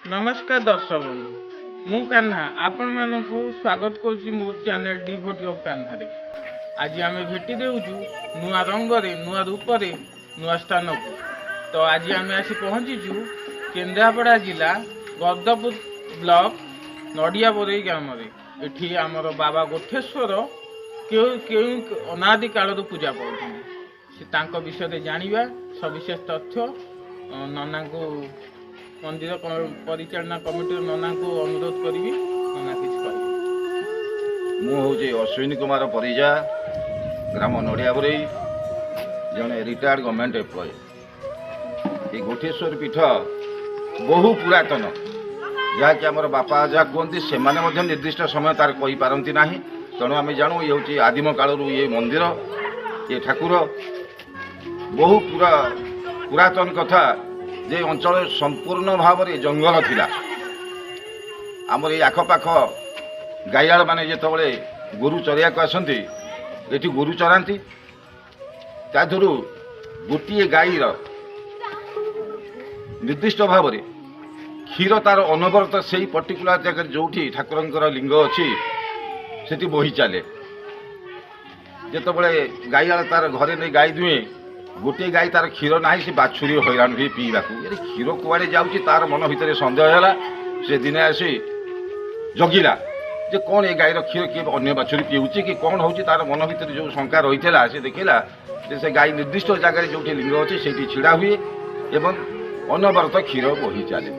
नमस्कार दर्शक बंधु मु कान्हा आपण मानकु स्वागत करुच्ची मो चैनल डिवोटी ऑफ कान्हा रे। आज आम भेटी देउछु नुआ रंगरे नुआ रूपरे नुआ स्थान को। तो आज आम आसी पहुंचीचु केन्द्रापड़ा जिला गदपुर ब्लॉक नडिया बोरई ग्राम रे। एठी आमर बाबा गोठेश्वर केउ अनादि काल पूजा पाउछन से तांको विषय जानिबा सविशेष तथ्य नना को मंदिर परिचालना कमिटी नना को अनुरोध करी नना किछ कहि। मु हूँ अश्विनी कुमार परिजा ग्राम नड़िया बोरई जड़े रिटायर्ड गवर्नमेंट एम्प्लॉय। ये गोठेश्वर पीठ बहु पुरातन जहाँकि आम बापा जहाँ कहते से निर्दिष्ट समय तार कही पारती ना। तेणु आम जानू ये हूँ आदिम काल ये मंदिर ये ठाकुर बहु पुरातन कथा जे अंचल संपूर्ण भाव में जंगल थिला। आमर ये आखपाख गाइयाल माने जेतबेले गोरु चरिया को आसती ये गोरु चराती ताधरू गोटे गाईर निर्दिष्ट भाव में क्षीर तार अनवरत से ही पर्टिकुलर जगह जो ठाकुर लिंग अच्छी से बोही चले। जितेबाला गाइयाल तार घरे नहीं गाई दुहे गोटे गाई तार क्षीर ना से बाछुरी हैरान हुए पीवा ये क्षीर कुआड़े जाऊँगी तार मन भितर सन्देह है। से दिने आसी जगिला जे कौन ये गाईर क्षीर किए अन्य बाछुरी पीऊँच कि कौन हो तार मन भितर जो शंका रही है से देखला से गाई निर्दिष्ट जगह जो लिंग अच्छे से छिड़ा हुए एवं अनवरत क्षीर बोही चले।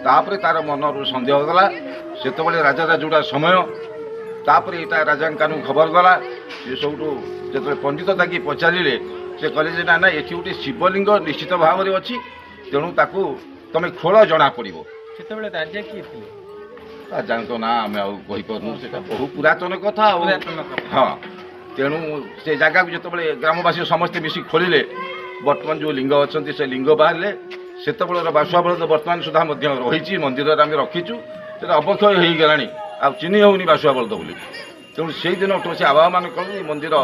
तापर तार मन सन्देह गला से राजा राजुड़ा समय तापर यहाँ राजा कानू खबर गला से सब जो पंडित ताकि पचारे से कहले ना ना ये गोटे शिवलिंग निश्चित भाव में अच्छी तेणु ताकू तुम खोल जना पड़ो। से राजा किए थे राजा तो ना आम आईपारू से बहु पुरातन कथा। हाँ तेणु से जगह को जो ग्रामवासी समस्ते मिसिक खोलिले बर्तमान जो लिंग अच्छा से लिंग बाहर से बासुआ बलद बर्तमान सुधा रही मंदिर आम रखीचु से अपक्षय हो गला आ चिन्ह होनी बासुआ बलद बोली। तेणु से दिन से आबा मान कलु मंदिर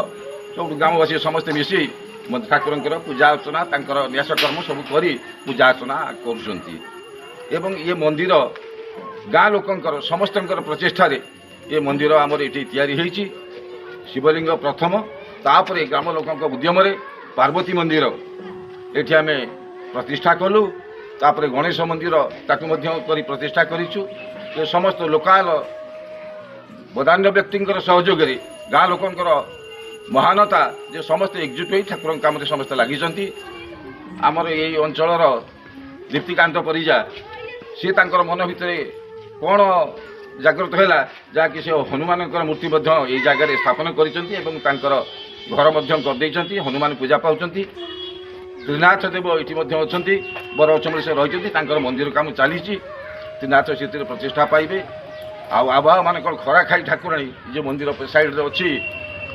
सब ग्रामवासी समस्ते मिसी ठाकुर पूजा अर्चना न्यास कर्म सब कर पूजा अर्चना कर ये मंदिर गाँ लोकंर समस्त प्रचेषा ये मंदिर आमर ये तैयारी शिवलिंग प्रथम तापर ग्राम लोक उद्यम पार्वती मंदिर ये आम प्रतिष्ठा कलु तापर गणेश मंदिर ताकू प्रतिष्ठा करूँ। समस्त लोकाल बदान्य व्यक्ति सहयोग गाँ लोकंर महानता जो समस्ते एकजुट हो ठाकुर काम समस्त लगी आमर ये अंचल दीप्तिकांत परिजा सी मन भितर कौन जागृत है जहाँकि से हनुमान मूर्ति ये जगह स्थापन कर घर कर हनुमान पूजा पाँच त्रिनाथ देव ये अच्छा बर अचमल से रही मंदिर काम चली त्रिनाथ से प्रतिष्ठा पाइबे। आबा मान खरा खाई ठाकुराणी जो मंदिर साइड अच्छी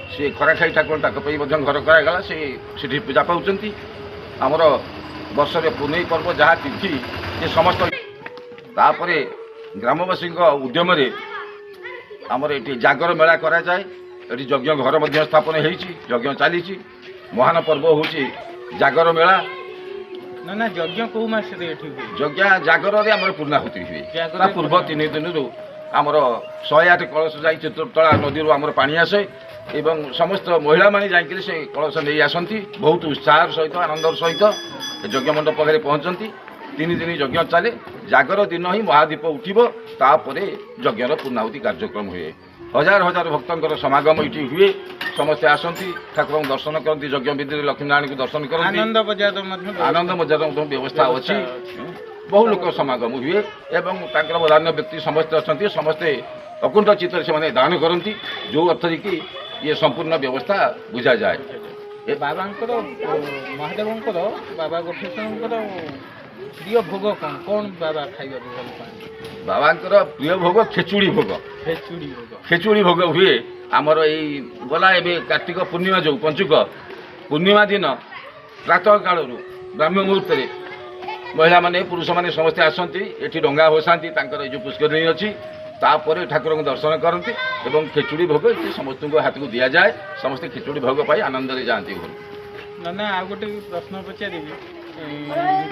से खरा खाई ठाकुर घर करागला से पूजा पाँच आमर वर्ष पुनई पर्व जहाँ तिथि ये समस्त तापर ग्रामवासी उद्यम आमर ये जागर मेला कराए ये यज्ञ घर स्थापन होज्ञ चली महान पर्व हूँ जागर मेला ना ना यज्ञ कौ मास यज्ञ जागर आम पूर्णाहुति हुए पूर्व 3 दिन आमर 108 कलश जा चित्रतला नदी आमर पानी आसे एवं समस्त महिला माने जाइए से कलश नहीं आसती बहुत उत्साह सहित आनंदर सहित यज्ञ मंडप पाखे पहुँचती 3 दिन यज्ञ चले जागर दिन ही महादीप उठिब तापर यज्ञर पूर्णाहुति कार्यक्रम हुए। हजार हजार भक्तों समागम ये हुए समस्ते आसती ठाकुर दर्शन करती यज्ञ विधि लक्ष्मीनारायण को दर्शन करती आनंद मजार व्यवस्था अच्छी बहु लोक समागम हुए एवं बदान्य व्यक्ति समस्ते अच्छा समस्ते अकुंठ चित्त से दान करती जो अर्थ कि ये संपूर्ण व्यवस्था बुझा जाए। बाबा महादेव बाबा गोठेश्वर प्रिय भोग कौन कौन बाबा खाइबा भल पाए बाबा प्रिय भोग खेचुड़ी भोग खेचुड़ी भोग हुए आमर यही गला एवं कार्तिक पूर्णिमा जो पंचुक पूर्णिमा दिन प्रातः काल ब्राह्म मुहूर्त महिला माने पुरुष माने समस्ते आसती ये डंगा भसाती जो पुष्करिणी अच्छी तापर ठाकुर दर्शन करती एवं खेचुड़ी भोग ये समस्त हाथ को दि जाए समस्ते खेचुड़ी भोग पाई आनंद जाती घर। ना आ गोटे प्रश्न पचारि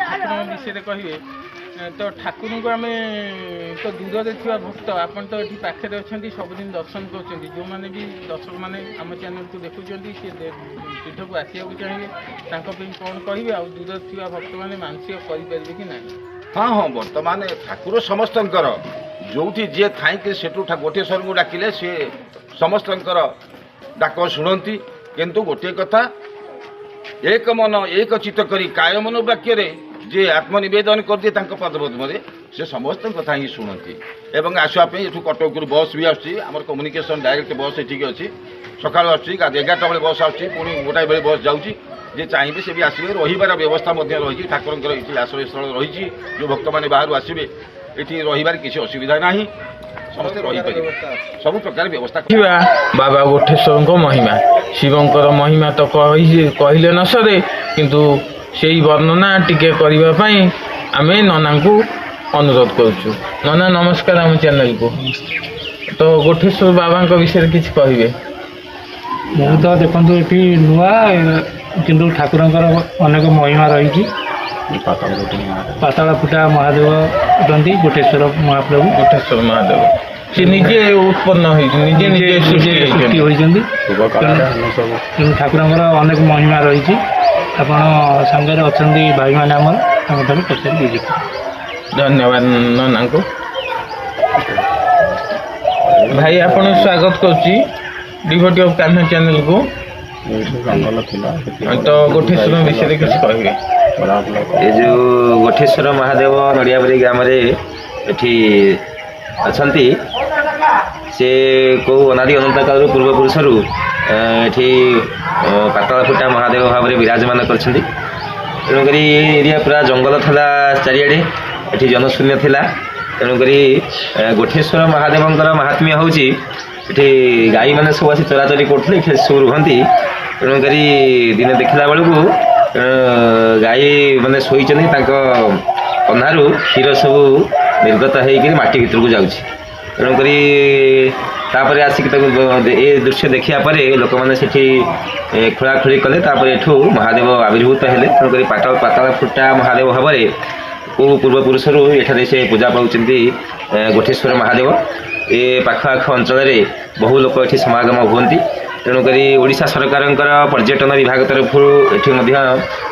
ठाकुर विषय कहे ତ ଠାକୁରଙ୍କୁ ଆମେ ତ ଦୂରରେ ଥିବା ଭକ୍ତ ଆପଣ ତ ଏଠି ପାଖରେ ଅଛନ୍ତି ସବୁଦିନ ଦର୍ଶନ କରୁଛନ୍ତି ଯେଉଁମାନେ ବି ଦର୍ଶକମାନେ ଆମ ଚ୍ୟାନେଲକୁ ଦେଖୁଛନ୍ତି ସେ ପୀଠକୁ ଆସିବାକୁ ଚାହିଁବେ ତାଙ୍କ ପାଇଁ କ'ଣ କହିବେ ଆଉ ଦୂରରେ ଥିବା ଭକ୍ତମାନେ ମାନସିକ କରିପାରିବେ କି ନାହିଁ? ହଁ ହଁ ବର୍ତ୍ତମାନ ଠାକୁର ସମସ୍ତଙ୍କର ଯୋଉଠି ଯିଏ ଥାଇକି ସେଠୁ ଗୋଟେଶ୍ୱରଙ୍କୁ ଡାକିଲେ ସିଏ ସମସ୍ତଙ୍କର ଡାକ ଶୁଣନ୍ତି। କିନ୍ତୁ ଗୋଟିଏ କଥା ଏକ ମନ ଏକ ଚିତ୍ତ କରି କାୟ ମନ ବାକ୍ୟରେ ଯିଏ ଆତ୍ମନିବେଦନ କରିଦିଏ ତାଙ୍କ ପଦପଦ୍ମରେ ସେ ସମସ୍ତଙ୍କ କଥା ହିଁ ଶୁଣନ୍ତି। ଏବଂ ଆସିବା ପାଇଁ ଏଠୁ କଟକରୁ ବସ୍ ବି ଆସୁଛି, ଆମର କମ୍ୟୁନିକେସନ୍ ଡାଇରେକ୍ଟ ବସ୍ ଏଠିକି ଅଛି, ସକାଳୁ ଆସୁଛି, 11ଟା ବେଳେ ବସ୍ ଆସୁଛି, ପୁଣି ଗୋଟାଏ ବେଳେ ବସ୍ ଯାଉଛି। ଯେ ଚାହିଁବେ ସେ ବି ଆସିବେ, ରହିବାର ବ୍ୟବସ୍ଥା ମଧ୍ୟ ରହିଛି, ଠାକୁରଙ୍କର ଏଠି ଆଶ୍ରୟସ୍ଥଳ ରହିଛି। ଯେଉଁ ଭକ୍ତମାନେ ବାହାରୁ ଆସିବେ ଏଠି ରହିବାର କିଛି ଅସୁବିଧା ନାହିଁ, ସମସ୍ତେ ରହିପାରିବେ, ସବୁ ପ୍ରକାର ବ୍ୟବସ୍ଥା। ବାବା ଗୋଠେଶ୍ୱରଙ୍କ ମହିମା, ଶିବଙ୍କର ମହିମା ତ କହିଲେ ନ ସରେ, କିନ୍ତୁ ସେଇ ବର୍ଣ୍ଣନା ଟିକେ କରିବା ପାଇଁ ଆମେ ନନାଙ୍କୁ ଅନୁରୋଧ କରୁଛୁ। ନନା ନମସ୍କାର ଆମ ଚ୍ୟାନେଲକୁ। ତ ଗୋଠେଶ୍ୱର ବାବାଙ୍କ ବିଷୟରେ କିଛି କହିବେ? ମୁଁ ତ ଦେଖନ୍ତୁ ଏଠି ନୂଆ, କିନ୍ତୁ ଠାକୁରଙ୍କର ଅନେକ ମହିମା ରହିଛି। ପାତାଳ ଫୁଟା ମହାଦେବ ଅଟନ୍ତି ଗୋଠେଶ୍ୱର ମହାପ୍ରଭୁ। ଗୋଠେଶ୍ୱର ମହାଦେବ ସେ ନିଜେ ଉତ୍ପନ୍ନ ହୋଇଛି, ନିଜେ ନିଜେ ସୃଷ୍ଟି ହୋଇଛନ୍ତି। ତେଣୁ ଠାକୁରଙ୍କର ଅନେକ ମହିମା ରହିଛି। ଆପଣ ସାଙ୍ଗରେ ଅଛନ୍ତି ଭାଇମାନେ ଆମର, ତାଙ୍କଠାରୁ ପଚାରି ବୁଝିବେ। ଧନ୍ୟବାଦ ନନାଙ୍କୁ। ଭାଇ ଆପଣଙ୍କୁ ସ୍ୱାଗତ କରୁଛି ଡିଭୋଟି ଅଫ୍ କାହ୍ନା ଚ୍ୟାନେଲକୁ। ତ ଗୋଠେଶ୍ୱର ବିଷୟରେ କିଛି କହିବେ? ଏ ଯେଉଁ ଗୋଠେଶ୍ୱର ମହାଦେବ ନଡ଼ିଆବାରି ଗ୍ରାମରେ ଏଠି ଅଛନ୍ତି, ସେ କେଉଁ ଅନାଦି ଅନନ୍ତ କାଳରୁ ପୂର୍ବପୁରୁଷରୁ ଏଠି ପାତାଳ ଫୁଟା ମହାଦେବ ଭାବରେ ବିରାଜମାନ କରିଛନ୍ତି। ତେଣୁକରି ଏ ଏରିଆ ପୁରା ଜଙ୍ଗଲ ଥିଲା ଚାରିଆଡ଼େ, ଏଠି ଜନଶୂନ୍ୟ ଥିଲା। ତେଣୁକରି ଗୋଠେଶ୍ୱର ମହାଦେବଙ୍କର ମାହାତ୍ମ୍ୟ ହେଉଛି ଏଠି ଗାଈମାନେ ସବୁ ଆସି ଚରାଚରି କରୁଥିଲେ, ଏଠି ସବୁ ରୁହନ୍ତି। ତେଣୁକରି ଦିନେ ଦେଖିଲା ବେଳକୁ ଗାଈ ମାନେ ଶୋଇଛନ୍ତି, ତାଙ୍କ କନ୍ହାରୁ କ୍ଷୀର ସବୁ ନିର୍ଗତ ହେଇକରି ମାଟି ଭିତରକୁ ଯାଉଛି। ତେଣୁକରି ତାପରେ ଆସିକି ତାକୁ ଏ ଦୃଶ୍ୟ ଦେଖିବା ପରେ ଲୋକମାନେ ସେଠି ଖୋଳାଖୋଳି କଲେ। ତାପରେ ଏଠୁ ମହାଦେବ ଆବିର୍ଭୂତ ହେଲେ। ତେଣୁକରି ପାତାଳ ଫୁଟା ମହାଦେବ ଭାବରେ କେଉଁ ପୂର୍ବପୁରୁଷରୁ ଏଠାରେ ସେ ପୂଜା ପାଉଛନ୍ତି ଗୋଠେଶ୍ୱର ମହାଦେବ। ଏ ପାଖ ଆଖ ଅଞ୍ଚଳରେ ବହୁ ଲୋକ ଏଠି ସମାଗମ ହୁଅନ୍ତି। ତେଣୁକରି ଓଡ଼ିଶା ସରକାରଙ୍କର ପର୍ଯ୍ୟଟନ ବିଭାଗ ତରଫରୁ ଏଠି ମଧ୍ୟ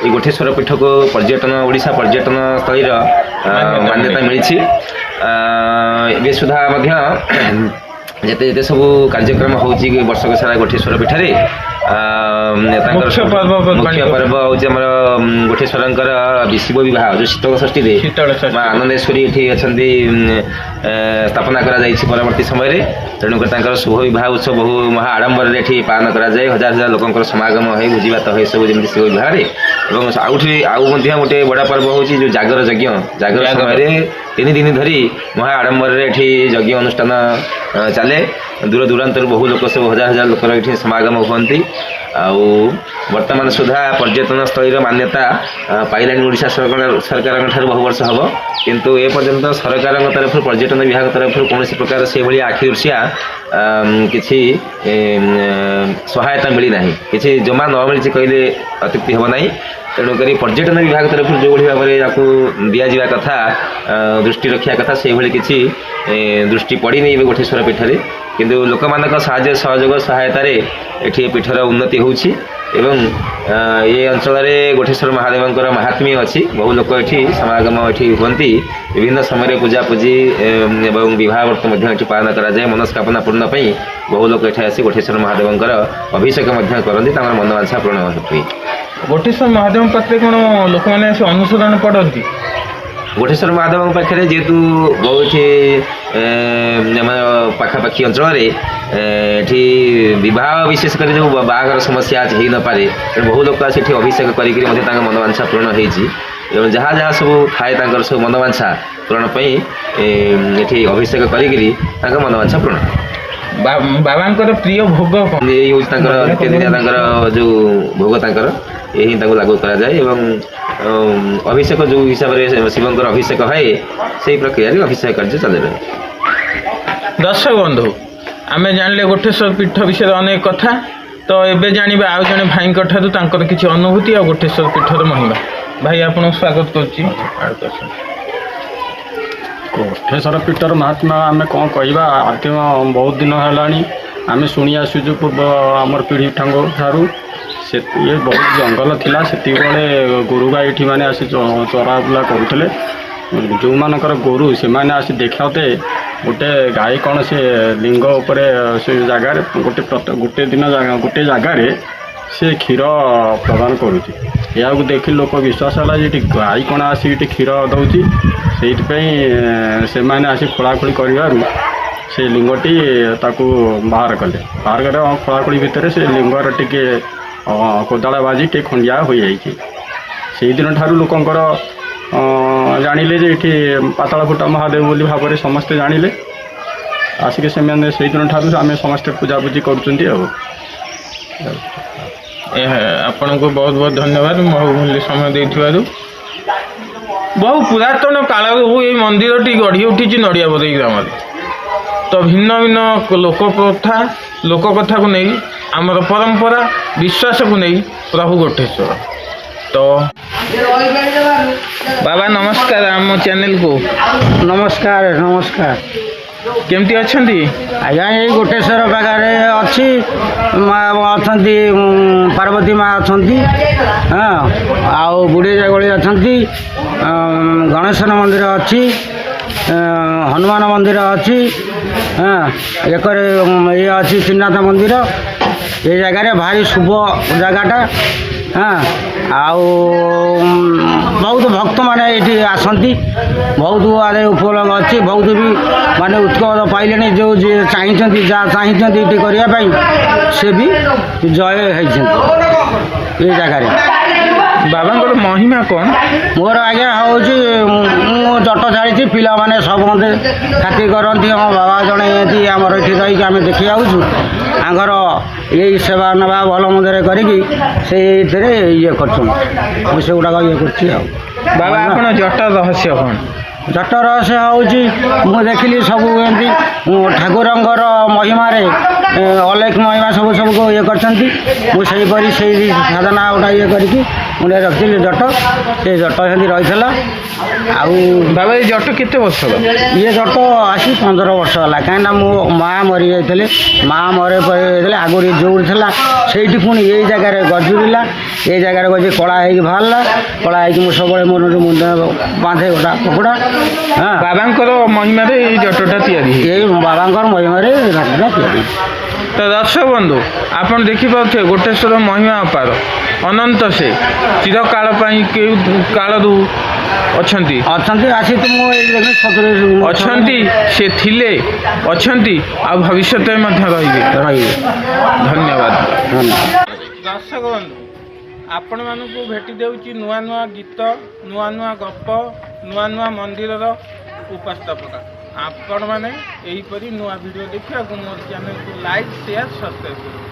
ଏ ଗୋଠେଶ୍ୱର ପୀଠକୁ ଓଡ଼ିଶା ପର୍ଯ୍ୟଟନ ସ୍ଥଳୀର ମାନ୍ୟତା ମିଳିଛି। ଏବେ ସୁଦ୍ଧା ମଧ୍ୟ ଯେତେ ଯେତେ ସବୁ କାର୍ଯ୍ୟକ୍ରମ ହେଉଛି ବର୍ଷକ ସାରା ଗୋଠେଶ୍ୱର ପୀଠରେ, ତାଙ୍କର ମୁଖ୍ୟ ପର୍ବ ହେଉଛି ଆମର ଗୋଠେଶ୍ୱରଙ୍କର ଶିବ ବିବାହ, ଯେଉଁ ଶୀତଳ ଷଷ୍ଠୀରେ ମା ଆନନ୍ଦେଶ୍ୱରୀ ଏଠି ଅଛନ୍ତି ସ୍ଥାପନା କରାଯାଇଛି ପରବର୍ତ୍ତୀ ସମୟରେ। ତେଣୁକରି ତାଙ୍କର ଶୁଭ ବିବାହ ଉତ୍ସବ ବହୁ ମହା ଆଡ଼ମ୍ବରରେ ଏଠି ପାଳନ କରାଯାଏ। ହଜାର ହଜାର ଲୋକଙ୍କର ସମାଗମ ହୋଇ ଭୋଜିଭାତ ହୁଏ ସବୁ ଯେମିତି ଶିବ ବିବାହରେ। ଏବଂ ଆଉ ମଧ୍ୟ ଗୋଟେ ବଡ଼ ପର୍ବ ହେଉଛି ଯେଉଁ ଜାଗର ଯଜ୍ଞ। ଜାଗର ସମୟରେ 3 ଦିନ ଧରି ମହା ଆଡ଼ମ୍ବରରେ ଏଠି ଯଜ୍ଞ ଅନୁଷ୍ଠାନ ଚାଲେ। ଦୂର ଦୂରାନ୍ତରୁ ବହୁ ଲୋକ ସବୁ ହଜାର ହଜାର ଲୋକର ଏଠି ସମାଗମ ହୁଅନ୍ତି। ଆଉ ବର୍ତ୍ତମାନ ସୁଦ୍ଧା ପର୍ଯ୍ୟଟନ ସ୍ଥଳୀର ମାନ୍ୟତା ପାଇଲାଣି ଓଡ଼ିଶା ସରକାରଙ୍କ ଠାରୁ ବହୁ ବର୍ଷ ହେବ, କିନ୍ତୁ ଏପର୍ଯ୍ୟନ୍ତ ସରକାରଙ୍କ ତରଫରୁ ପର୍ଯ୍ୟଟନ ବିଭାଗ ତରଫରୁ କୌଣସି ପ୍ରକାର ସେଭଳି ଆଖି ଦୃଶିଆ କିଛି ସହାୟତା ମିଳିନାହିଁ। କିଛି ଜମା ନ ମିଳିଛି କହିଲେ ଅତ୍ୟୁକ୍ତି ହେବ ନାହିଁ। ତେଣୁକରି ପର୍ଯ୍ୟଟନ ବିଭାଗ ତରଫରୁ ଯେଉଁଭଳି ଭାବରେ ତାକୁ ଦିଆଯିବା କଥା, ଦୃଷ୍ଟି ରଖିବା କଥା, ସେଇଭଳି କିଛି ଦୃଷ୍ଟି ପଡ଼ିନି ଏବେ ଗୋଠେଶ୍ୱର ପୀଠରେ। କିନ୍ତୁ ଲୋକମାନଙ୍କ ସାହାଯ୍ୟ ସହଯୋଗ ସହାୟତାରେ ଏଠି ପୀଠର ଉନ୍ନତି ହେଉଛି। ଏବଂ ଏ ଅଞ୍ଚଳରେ ଗୋଠେଶ୍ୱର ମହାଦେବଙ୍କର ମାହାତ୍ମ୍ୟ ଅଛି। ବହୁ ଲୋକ ଏଠି ସମାଗମ ଏଠି ହୁଅନ୍ତି। ବିଭିନ୍ନ ସମୟରେ ପୂଜାପୂଜି ଏବଂ ବିବାହ ବ୍ରତ ମଧ୍ୟ ଏଠି ପାଳନ କରାଯାଏ। ମନସ୍କାମନା ପୂର୍ଣ୍ଣ ପାଇଁ ବହୁ ଲୋକ ଏଠି ଆସି ଗୋଠେଶ୍ୱର ମହାଦେବଙ୍କର ଅଭିଷେକ ମଧ୍ୟ କରନ୍ତି, ତାଙ୍କର ମନବାଞ୍ଛା ପୂରଣ ହୁଏ। ଗୋଠେଶ୍ୱର ମହାଦେବଙ୍କ ପାଖରେ କ'ଣ ଲୋକମାନେ ଆସି ଅନୁସରଣ ପଡ଼ନ୍ତି? ଗୋଠେଶ୍ୱର ମହାଦେବଙ୍କ ପାଖରେ ଯେହେତୁ ବହୁଠି ଆମର ପାଖାପାଖି ଅଞ୍ଚଳରେ ଏଠି ବିବାହ ବିଶେଷ କରି ଯେଉଁ ବାହାଘର ସମସ୍ୟା ଆଜି ହେଇନପାରେ, ତେଣୁ ବହୁ ଲୋକ ଆସି ଏଠି ଅଭିଷେକ କରିକି ମଧ୍ୟ ତାଙ୍କ ମନବାଞ୍ଛା ପୂରଣ ହେଇଛି। ଏବଂ ଯାହା ଯାହା ସବୁ ଥାଏ ତାଙ୍କର ସବୁ ମନବାଞ୍ଛା ପୂରଣ ପାଇଁ ଏଠି ଅଭିଷେକ କରିକିରି ତାଙ୍କ ମନବାଞ୍ଛା ପୂରଣ। ବାବାଙ୍କର ପ୍ରିୟ ଭୋଗ ଏଇ ହେଉଛି ତାଙ୍କର ନିତ୍ୟଦିନିଆ ତାଙ୍କର ଯେଉଁ ଭୋଗ ତାଙ୍କର ଏହି ତାଙ୍କୁ ଲାଗୁ କରାଯାଏ। ଏବଂ ଅଭିଷେକ ଯେଉଁ ହିସାବରେ ଶିବଙ୍କର ଅଭିଷେକ ହୁଏ ସେହି ପ୍ରକ୍ରିୟାରେ ଅଭିଷେକ କାର୍ଯ୍ୟ ଚାଲି ରହେ। ଦର୍ଶକ ବନ୍ଧୁ, ଆମେ ଜାଣିଲେ ଗୋଠେଶ୍ୱର ପୀଠ ବିଷୟରେ ଅନେକ କଥା। ତ ଏବେ ଜାଣିବା ଆଉ ଜଣେ ଭାଇଙ୍କ ଠାରୁ ତାଙ୍କର କିଛି ଅନୁଭୂତି ଆଉ ଗୋଠେଶ୍ୱର ପୀଠର ମହିମା। ଭାଇ ଆପଣଙ୍କୁ ସ୍ୱାଗତ କରୁଛି। କୋଠେଶ୍ୱର ପୀଠର ମହାତ୍ମା ଆମେ କ'ଣ କହିବା ଆଦିମ ବହୁତ ଦିନ ହେଲାଣି ଆମେ ଶୁଣି ଆସୁଛୁ ପୂର୍ବ ଆମର ପିଢ଼ି ଠାରୁ ସେ ଇଏ ବହୁତ ଜଙ୍ଗଲ ଥିଲା ସେତିକିବେଳେ ଗୋରୁ ଗାଈ ଏଠି ମାନେ ଆସି ଚରାବୁଲା କରୁଥିଲେ ଯେଉଁମାନଙ୍କର ଗୋରୁ ସେମାନେ ଆସି ଦେଖାଉତେ ଗୋଟେ ଗାଈ କ'ଣ ସେ ଲିଙ୍ଗ ଉପରେ ସେ ଜାଗାରେ ଗୋଟେ ଦିନ ଗୋଟେ ଜାଗାରେ ସେ କ୍ଷୀର ପ୍ରଦାନ କରୁଛି ଏହାକୁ ଦେଖି ଲୋକ ବିଶ୍ୱାସ ହେଲା ଯେ ଏଠି ଗାଈ କ'ଣ ଆସିକି ଏଠି କ୍ଷୀର ଦେଉଛି ସେଇଥିପାଇଁ ସେମାନେ ଆସି ଖୋଳାଖୋଳି କରିବାରୁ ସେ ଲିଙ୍ଗଟି ତାକୁ ବାହାର କଲେ ଖୋଳାଖୋଳି ଭିତରେ ସେ ଲିଙ୍ଗର ଟିକେ କୋଦାଳ ବାଜି ଟିକେ ଖଣ୍ଡିଆ ହୋଇଯାଇଛି ସେଇଦିନ ଠାରୁ ଲୋକଙ୍କର ଜାଣିଲେ ଯେ ଏଠି ପାତାଳ ଫୁଟା ମହାଦେବ ବୋଲି ଭାବରେ ସମସ୍ତେ ଜାଣିଲେ ଆସିକି ସେମାନେ ସେଇଦିନ ଠାରୁ ଆମେ ସମସ୍ତେ ପୂଜାପୂଜି କରୁଛନ୍ତି ଆଉ ଆପଣଙ୍କୁ ବହୁତ ବହୁତ ଧନ୍ୟବାଦ ବହୁମୂଲ୍ୟ ସମୟ ଦେଇଥିବାରୁ। ବହୁ ପୁରାତନ କାଳରୁ ଏହି ମନ୍ଦିରଟି ଗଢ଼ି ଉଠିଛି ନଡ଼ିଆବଦେଇ ଗ୍ରାମରେ। ତ ଭିନ୍ନ ଭିନ୍ନ ଲୋକ କଥାକୁ ନେଇ ଆମର ପରମ୍ପରା ବିଶ୍ୱାସକୁ ନେଇ ପ୍ରଭୁ ଗୋଠେଶ୍ୱର। ତ ବାବା ନମସ୍କାର ଆମ ଚ୍ୟାନେଲକୁ। ନମସ୍କାର ନମସ୍କାର। କେମିତି ଅଛନ୍ତି? ଆଜ୍ଞା ଏଇ ଗୋଟେଶ୍ୱର ପାଖରେ ଅଛି ଅଛନ୍ତି ପାର୍ବତୀ ମା ଅଛନ୍ତି ହଁ ଆଉ ବୁଢ଼ୀ ଜାଗଳି ଅଛନ୍ତି ଗଣେଶ ମନ୍ଦିର ଅଛି ହନୁମାନ ମନ୍ଦିର ଅଛି ହଁ ଏକରେ ଇଏ ଅଛି ଶ୍ରୀନାଥ ମନ୍ଦିର ଏ ଜାଗାରେ ଭାରି ଶୁଭ ଜାଗାଟା ହଁ ଆଉ ବହୁତ ଭକ୍ତମାନେ ଏଇଠି ଆସନ୍ତି ବହୁତ ଆଡ଼େ ଉପଲବ୍ଧ ଅଛି ବହୁତ ବି ମାନେ ଉତ୍କଳ ପାଇଲେଣି ଯେଉଁ ଯିଏ ଚାହିଁଛନ୍ତି ଯାହା ଚାହିଁଛନ୍ତି ଏଠି କରିବା ପାଇଁ ସେ ବି ଜୟ ହେଇଛନ୍ତି ଏ ଜାଗାରେ। ବାବାଙ୍କର ମହିମା କ'ଣ? ମୋର ଆଜ୍ଞା ହେଉଛି ମୁଁ ଜଟ ଛାଡ଼ିଛି ପିଲାମାନେ ସମସ୍ତେ ଖାତି କରନ୍ତି ହଁ ବାବା ଜଣେ ଏମିତି ଆମର ଏଠି ରହିକି ଆମେ ଦେଖି ଯାଉଛୁ ତାଙ୍କର ଏଇ ସେବା ନେବା ଭଲ ମନ୍ଦରେ କରିକି ସେଇଥିରେ ଇଏ କରୁଛନ୍ତି ମୁଁ ସେଗୁଡ଼ାକ ଇଏ କରୁଛି ଆଉ। ବାବା ଆପଣ ଜଟ ରହସ୍ୟ କ'ଣ? ଜଟ ରହସ୍ୟ ହେଉଛି ମୁଁ ଦେଖିଲି ସବୁ ଏମିତି ଠାକୁରଙ୍କର ମହିମାରେ ଅଲେଖ ମହିମା ସବୁକୁ ଇଏ କରିଛନ୍ତି ମୁଁ ସେହିପରି ସେଇ ସାଧନା ଗୋଟା ଇଏ କରିକି ମୁଁ ରଖିଥିଲି ଜଟ ସେ ଜଟ ସେମିତି ରହିଥିଲା ଆଉ। ବାବା ଏଇ ଜଟ କେତେ ବର୍ଷ? ଇଏ ଜଟ ଆସି 15 ବର୍ଷ ହେଲା କାହିଁକିନା ମୋ ମା ମରିଯାଇଥିଲେ ମା ମରିଯାଇଥିଲେ ଆଗରୁ ଯେଉଁଠି ଥିଲା ସେଇଠି ପୁଣି ଏଇ ଜାଗାରେ ଗଜୁରିଲା ଏଇ ଜାଗାରେ ଗଜି କଳା ହେଇକି ବାହାରିଲା କଳା ହେଇକି ମୁଁ ସବୁବେଳେ ମୋର ମୁଣ୍ଡ ବାନ୍ଧେ ଗୋଟା କପଡ଼ା ହଁ ବାବାଙ୍କର ମହିମାରେ ଏଇ ଜଟଟା ତିଆରି ଏଇ ବାବାଙ୍କର ମହିମାରେ ଜଟଟା ତିଆରି। ତ ଦର୍ଶକ ବନ୍ଧୁ ଆପଣ ଦେଖିପାରୁଥିବେ ଗୋଟେଶ୍ୱର ମହିମା ଅପାର ଅନନ୍ତ ସେ ଚିରକାଳ ପାଇଁ କେଉଁ କାଳରୁ ଅଛନ୍ତି ଆସି ତ ମୁଁ ଏଇ ଅଛନ୍ତି ସେ ଥିଲେ ଅଛନ୍ତି ଆଉ ଭବିଷ୍ୟତରେ ମଧ୍ୟ ରହିବେ। ଧନ୍ୟବାଦ। ଦର୍ଶକ ବନ୍ଧୁ ଆପଣମାନଙ୍କୁ ଭେଟି ଦେଉଛି ନୂଆ ନୂଆ ଗୀତ ନୂଆ ନୂଆ ଗପ ନୂଆ ନୂଆ ମନ୍ଦିରର ଉପସ୍ଥାପନା। ଆପଣମାନେ ଏହିପରି ନୂଆ ଭିଡ଼ିଓ ଦେଖିବାକୁ ମୋର ଚ୍ୟାନେଲକୁ ଲାଇକ୍ ସେୟାର ସବସ୍କ୍ରାଇବ୍ କରନ୍ତୁ।